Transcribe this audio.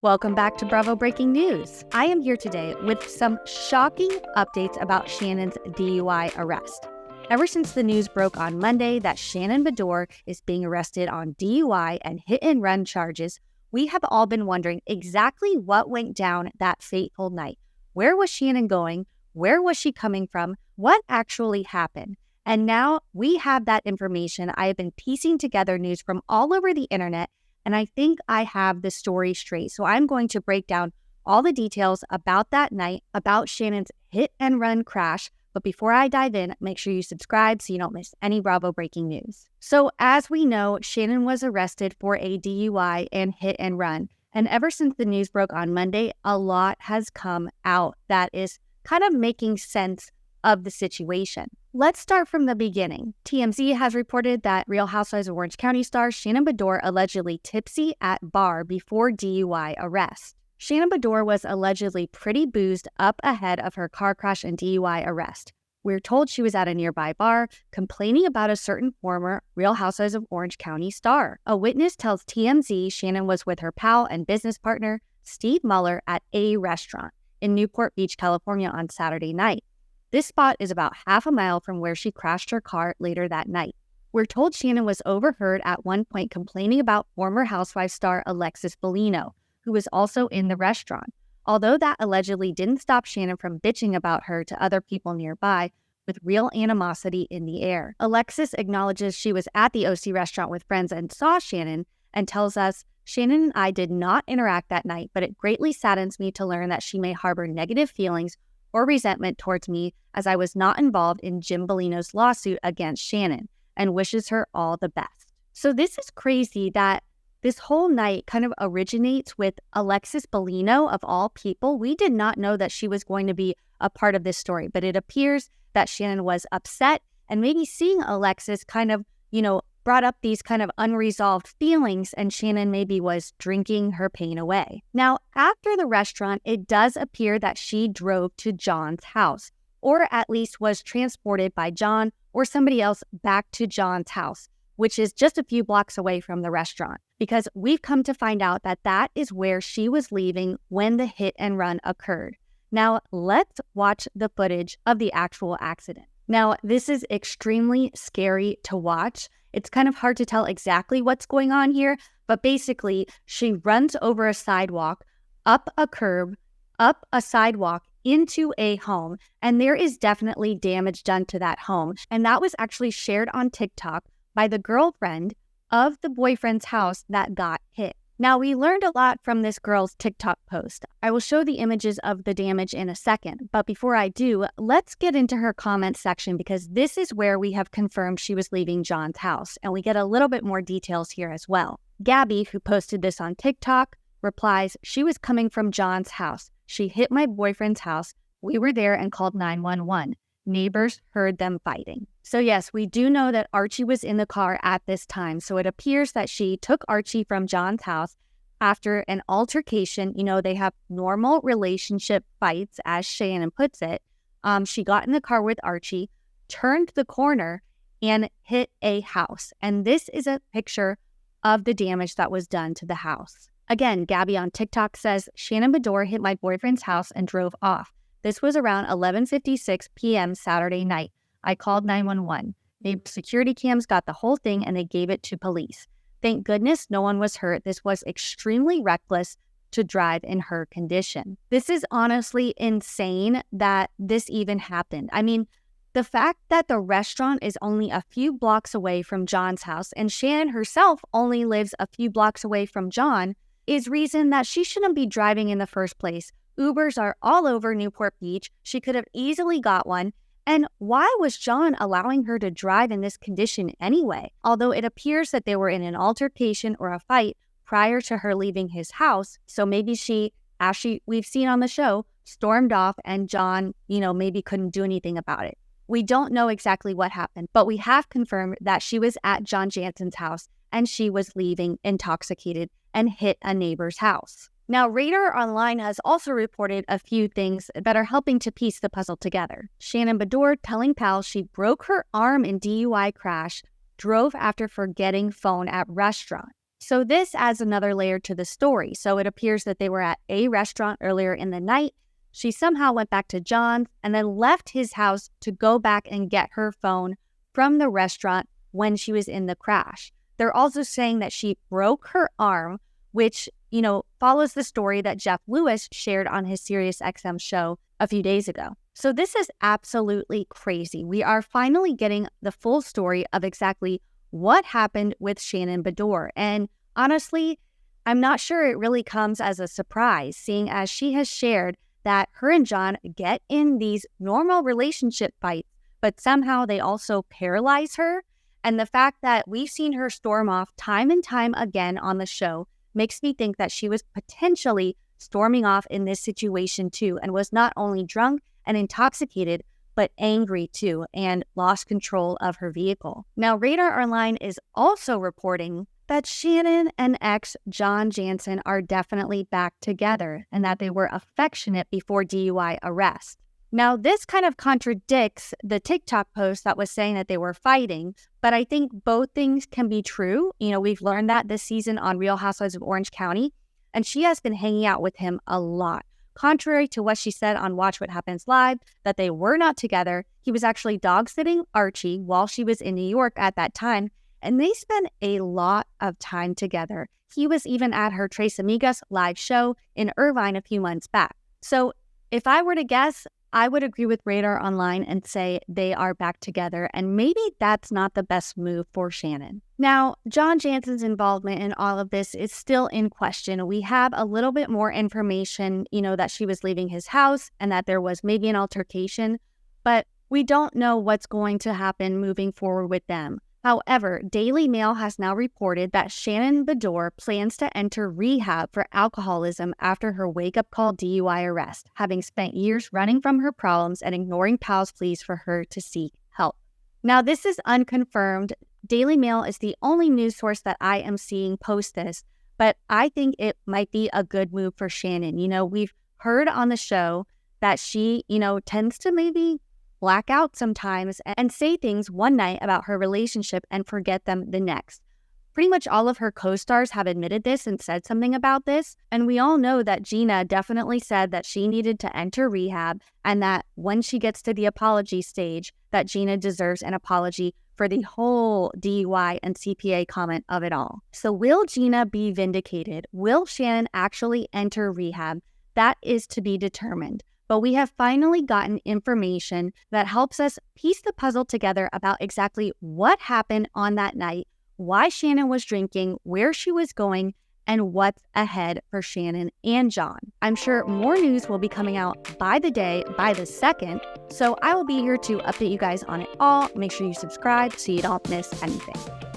Welcome back to Bravo Breaking News. I am here today with some shocking updates about Shannon's DUI arrest. Ever since the news broke on Monday that Shannon Beador is being arrested on DUI and hit-and-run charges, we have all been wondering exactly what went down that fateful night. Where was Shannon going? Where was she coming from? What actually happened? And now we have that information. I have been piecing together news from all over the internet, and I think I have the story straight. So I'm going to break down all the details about that night, about Shannon's hit and run crash. But before I dive in, make sure you subscribe so you don't miss any Bravo breaking news. So as we know, Shannon was arrested for a DUI and hit and run. And ever since the news broke on Monday, a lot has come out that is kind of making sense of the situation. Let's start from the beginning. TMZ has reported that Real Housewives of Orange County star Shannon Beador allegedly tipsy at bar before DUI arrest. Shannon Beador was allegedly pretty boozed up ahead of her car crash and DUI arrest. We're told she was at a nearby bar complaining about a certain former Real Housewives of Orange County star. A witness tells TMZ Shannon was with her pal and business partner, Steve Muller, at a restaurant in Newport Beach, California on Saturday night. This spot is about half a mile from where she crashed her car later that night. We're told Shannon was overheard at one point complaining about former Housewives star Alexis Bellino, who was also in the restaurant. Although that allegedly didn't stop Shannon from bitching about her to other people nearby, with real animosity in the air. Alexis acknowledges she was at the OC restaurant with friends and saw Shannon, and tells us, "Shannon and I did not interact that night, but it greatly saddens me to learn that she may harbor negative feelings or resentment towards me as I was not involved in Jim Bellino's lawsuit against Shannon, and wishes her all the best." So this is crazy that this whole night kind of originates with Alexis Bellino, of all people. We did not know that she was going to be a part of this story, but it appears that Shannon was upset, and maybe seeing Alexis kind of, brought up these kind of unresolved feelings, and Shannon maybe was drinking her pain away. Now, after the restaurant, it does appear that she drove to John's house, or at least was transported by John or somebody else back to John's house, which is just a few blocks away from the restaurant, because we've come to find out that that is where she was leaving when the hit and run occurred. Now, let's watch the footage of the actual accident. Now, this is extremely scary to watch. It's kind of hard to tell exactly what's going on here, but basically, she runs over a sidewalk, up a curb, up a sidewalk, into a home, and there is definitely damage done to that home. And that was actually shared on TikTok by the girlfriend of the boyfriend's house that got hit. Now, we learned a lot from this girl's TikTok post. I will show the images of the damage in a second, but before I do, let's get into her comment section, because this is where we have confirmed she was leaving John's house, and we get a little bit more details here as well. Gabby, who posted this on TikTok, replies, "She was coming from John's house. She hit my boyfriend's house. We were there and called 911. Neighbors heard them fighting." So yes, we do know that Archie was in the car at this time. So it appears that she took Archie from John's house after an altercation. They have normal relationship fights, as Shannon puts it. She got in the car with Archie, turned the corner, and hit a house. And this is a picture of the damage that was done to the house. Again, Gabby on TikTok says, "Shannon Beador hit my boyfriend's house and drove off. This was around 11:56 p.m. Saturday night. I called 911. The security cams got the whole thing and they gave it to police. Thank goodness no one was hurt. This was extremely reckless to drive in her condition." This is honestly insane that this even happened. I mean, the fact that the restaurant is only a few blocks away from John's house and Shannon herself only lives a few blocks away from John is reason that she shouldn't be driving in the first place. Ubers are all over Newport Beach. She could have easily got one. And why was John allowing her to drive in this condition anyway? Although it appears that they were in an altercation or a fight prior to her leaving his house. So maybe she, as we've seen on the show, stormed off and John, maybe couldn't do anything about it. We don't know exactly what happened, but we have confirmed that she was at John Jansen's house and she was leaving intoxicated and hit a neighbor's house. Now, Radar Online has also reported a few things that are helping to piece the puzzle together. Shannon Beador telling pals she broke her arm in DUI crash, drove after forgetting phone at restaurant. So this adds another layer to the story. So it appears that they were at a restaurant earlier in the night. She somehow went back to John's and then left his house to go back and get her phone from the restaurant when she was in the crash. They're also saying that she broke her arm, which, follows the story that Jeff Lewis shared on his SiriusXM show a few days ago. So this is absolutely crazy. We are finally getting the full story of exactly what happened with Shannon Beador. And honestly, I'm not sure it really comes as a surprise, seeing as she has shared that her and John get in these normal relationship fights, but somehow they also paralyze her. And the fact that we've seen her storm off time and time again on the show makes me think that she was potentially storming off in this situation too, and was not only drunk and intoxicated, but angry too, and lost control of her vehicle. Now, Radar Online is also reporting that Shannon and ex John Jansen are definitely back together and that they were affectionate before DUI arrest. Now, this kind of contradicts the TikTok post that was saying that they were fighting, but I think both things can be true. We've learned that this season on Real Housewives of Orange County, and she has been hanging out with him a lot. Contrary to what she said on Watch What Happens Live, that they were not together, he was actually dog-sitting Archie while she was in New York at that time, and they spent a lot of time together. He was even at her Tres Amigas live show in Irvine a few months back. So if I were to guess, I would agree with Radar Online and say they are back together, and maybe that's not the best move for Shannon. Now, John Jansen's involvement in all of this is still in question. We have a little bit more information, that she was leaving his house and that there was maybe an altercation, but we don't know what's going to happen moving forward with them. However, Daily Mail has now reported that Shannon Beador plans to enter rehab for alcoholism after her wake-up call DUI arrest, having spent years running from her problems and ignoring pals' pleas for her to seek help. Now, this is unconfirmed. Daily Mail is the only news source that I am seeing post this, but I think it might be a good move for Shannon. We've heard on the show that she, tends to maybe black out sometimes and say things one night about her relationship and forget them the next. Pretty much all of her co-stars have admitted this and said something about this, and we all know that Gina definitely said that she needed to enter rehab and that when she gets to the apology stage, that Gina deserves an apology for the whole DUI and CPA comment of it all. So will Gina be vindicated? Will Shannon actually enter rehab? That is to be determined. But we have finally gotten information that helps us piece the puzzle together about exactly what happened on that night, why Shannon was drinking, where she was going, and what's ahead for Shannon and John. I'm sure more news will be coming out by the day, by the second, so I will be here to update you guys on it all. Make sure you subscribe so you don't miss anything.